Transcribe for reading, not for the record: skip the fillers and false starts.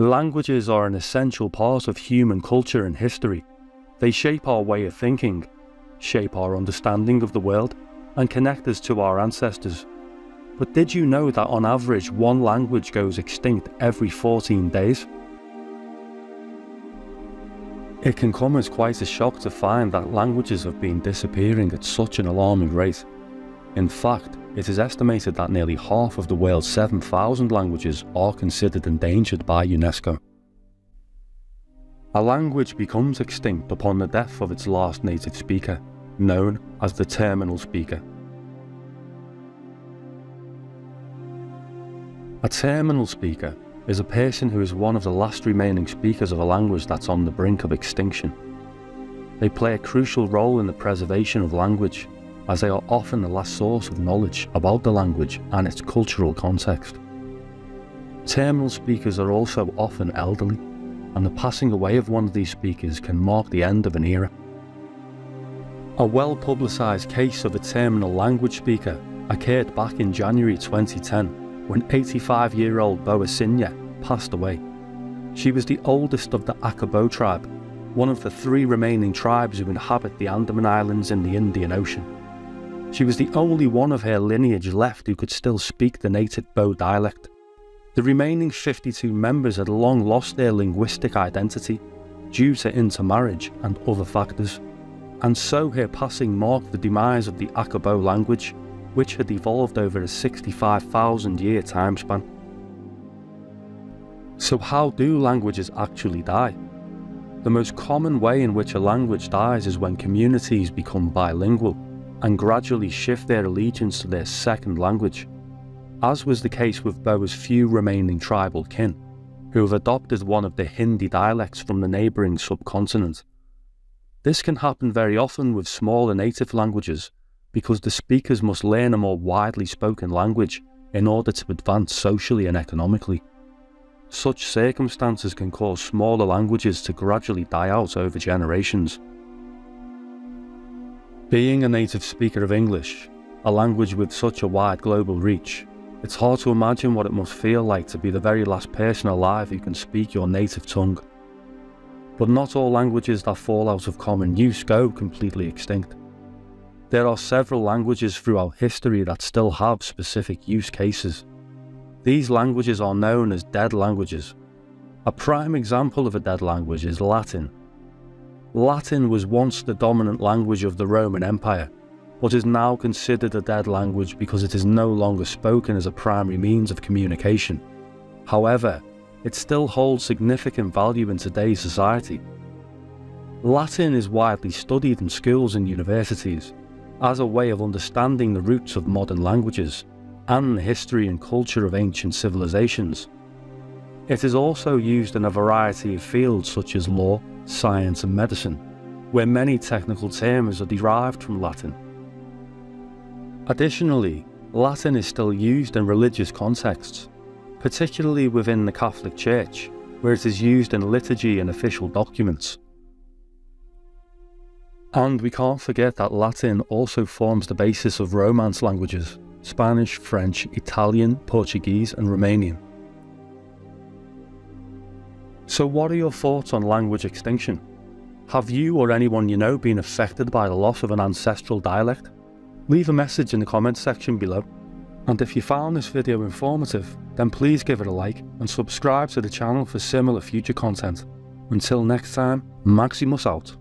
Languages are an essential part of human culture and history. They shape our way of thinking, shape our understanding of the world, and connect us to our ancestors. But did you know that on average one language goes extinct every 14 days? It can come as quite a shock to find that languages have been disappearing at such an alarming rate. In fact, it is estimated that nearly half of the world's 7,000 languages are considered endangered by UNESCO. A language becomes extinct upon the death of its last native speaker, known as the terminal speaker. A terminal speaker is a person who is one of the last remaining speakers of a language that's on the brink of extinction. They play a crucial role in the preservation of language, as they are often the last source of knowledge about the language and its cultural context. Terminal speakers are also often elderly, and the passing away of one of these speakers can mark the end of an era. A well-publicised case of a terminal language speaker occurred back in January 2010 when 85-year-old Boasinya passed away. She was the oldest of the Akabo tribe, one of the 3 remaining tribes who inhabit the Andaman Islands in the Indian Ocean. She was the only one of her lineage left who could still speak the native Bo dialect. The remaining 52 members had long lost their linguistic identity due to intermarriage and other factors, and so her passing marked the demise of the Akabo language, which had evolved over a 65,000-year time span. So how do languages actually die? The most common way in which a language dies is when communities become bilingual and gradually shift their allegiance to their second language, as was the case with Boa's few remaining tribal kin, who have adopted one of the Hindi dialects from the neighbouring subcontinent. This can happen very often with smaller native languages, because the speakers must learn a more widely spoken language in order to advance socially and economically. Such circumstances can cause smaller languages to gradually die out over generations. Being a native speaker of English, a language with such a wide global reach, it's hard to imagine what it must feel like to be the very last person alive who can speak your native tongue. But not all languages that fall out of common use go completely extinct. There are several languages throughout history that still have specific use cases. These languages are known as dead languages. A prime example of a dead language is Latin. Latin was once the dominant language of the Roman Empire, but is now considered a dead language because it is no longer spoken as a primary means of communication. However, it still holds significant value in today's society. Latin is widely studied in schools and universities as a way of understanding the roots of modern languages and the history and culture of ancient civilizations. It is also used in a variety of fields such as law, science and medicine, where many technical terms are derived from Latin. Additionally, Latin is still used in religious contexts, particularly within the Catholic Church, where it is used in liturgy and official documents. And we can't forget that Latin also forms the basis of Romance languages: Spanish, French, Italian, Portuguese and Romanian. So what are your thoughts on language extinction? Have you or anyone you know been affected by the loss of an ancestral dialect? Leave a message in the comments section below. And if you found this video informative, then please give it a like and subscribe to the channel for similar future content. Until next time, Maximus out.